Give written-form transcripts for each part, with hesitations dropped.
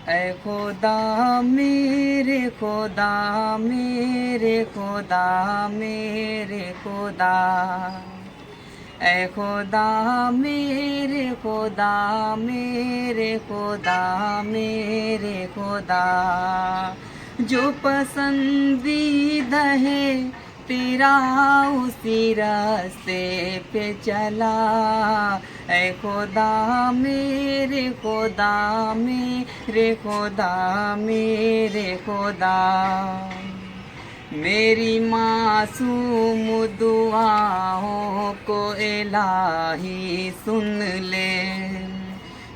ऐ खुदा मेरे खुदा मेरे खुदा मेरे खुदा, ऐ खुदा मेरे खुदा मेरे खुदा मेरे खुदा, जो पसंदीदा है तेरा उसी रास्ते पे चला। ऐ खुदा मेरे खुदा मेरे खुदा मेरे खुदा, मेरी मासूम दुआओं को इलाही सुन ले,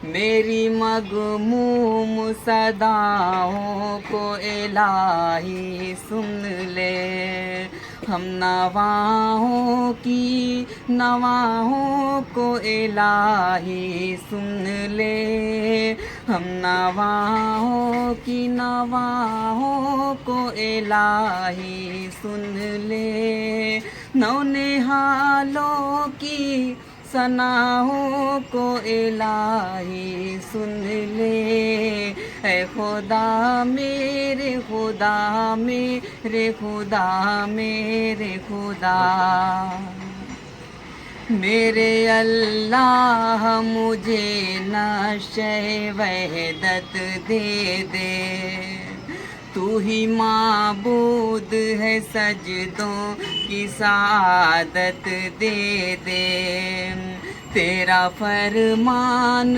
मेरी मगमूम सदाओं को इलाही सुन ले। हम नवाहों की नवाहों को इलाही सुन ले, हम नवाहों की नवाहों को इलाही सुन ले। नौनिहालों की सनाहों को इलाही सुन ले। ऐ खुदा मेरे खुदा मेरे खुदा मेरे खुदा, मेरे अल्लाह मुझे नशे वहदत दे दे। तू ही माबूद है, सजदों की सादत दे दे। तेरा फरमान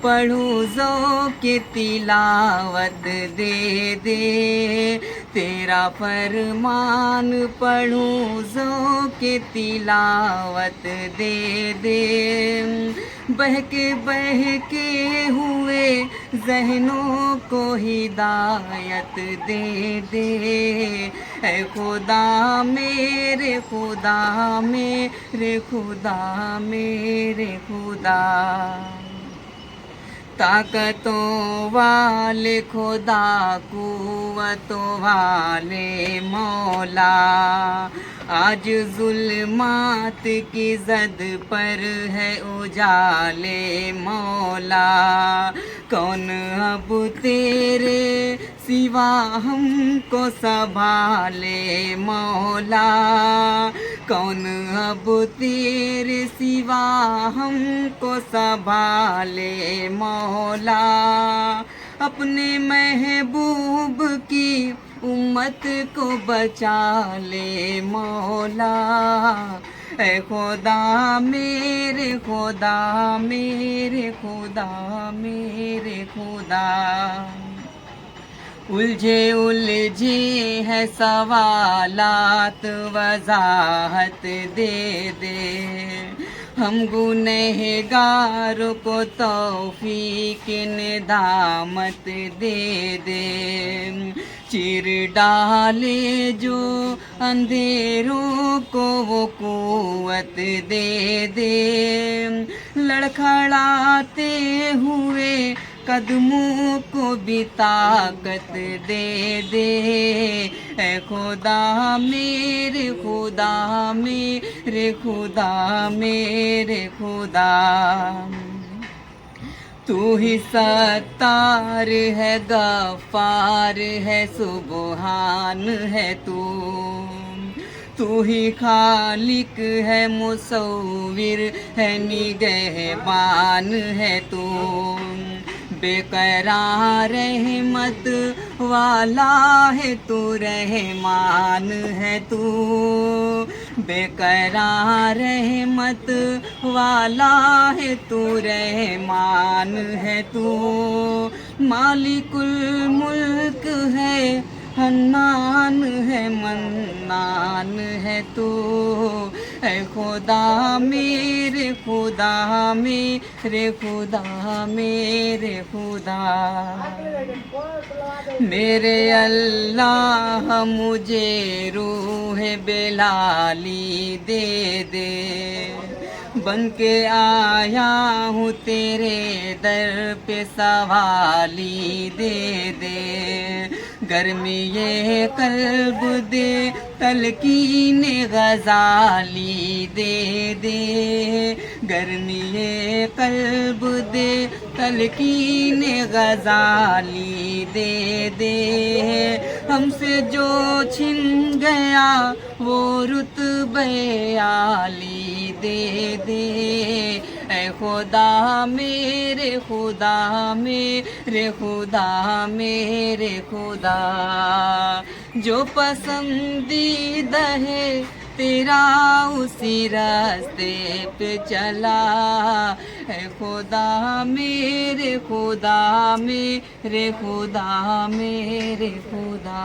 पढ़ूं ज़ो की तिलावत दे दे। तेरा फरमान पढ़ूं ज़ो की तिलावत दे दे। बहके हुए ज़हनों को हिदायत दे दे। ऐ खुदा मेरे खुदा मेरे खुदा मेरे खुदा, ताकतों वाले खुदा कुव्वतों वाले मौला, आज जुल्मात की जद पर है उजाले मौला। कौन अब तेरे सिवा हमको संभाले मौला, कौन अब तेरे सिवा हमको संभाले मौला। अपने महबूब की उम्मत को बचा ले मौला। ऐ खुदा मेरे खुदा मेरे खुदा मेरे खुदा, उलझे है सवालात वजाहत दे दे। हम गुनहगारों को तौफीक निदामत दे दे। चीर डाले जो अंधेरों को वो कुव्वत दे दे। लड़खड़ाते हुए कदमों को भी ताकत दे दे। ऐ खुदा मेरे खुदा मेरे खुदा मेरे खुदा, तू ही सत्तार है गफ्फार है सुबहान है तू। तू ही खालिक है मुसव्विर है निगहबान है तू। बेकरार रहमत वाला है तू रहमान है तू। बेकरार रहमत वाला है तू रहमान है तू। मालिकुल मुल्क है हन्नान है मन्नान है तू। ऐ खुदा मेरे खुदा मेरे खुदा मेरे खुदा, मेरे अल्लाह मुझे रूह बेलाली दे दे। बन के आया हूँ तेरे दर पे सवाली दे दे। गर्मी ये कल्ब दे तलकीन गजाली दे दे। गर्मीए कल्ब दे, तलकीन गजाली दे दे। हमसे जो छिन गया वो रुतबे आली दे दे। ऐ खुदा मेरे खुदा मेरे खुदा मेरे खुदा, जो पसंदीदा है तेरा उसी रास्ते पे चला। है खुदा मेरे खुदा मेरे खुदा मेरे खुदा।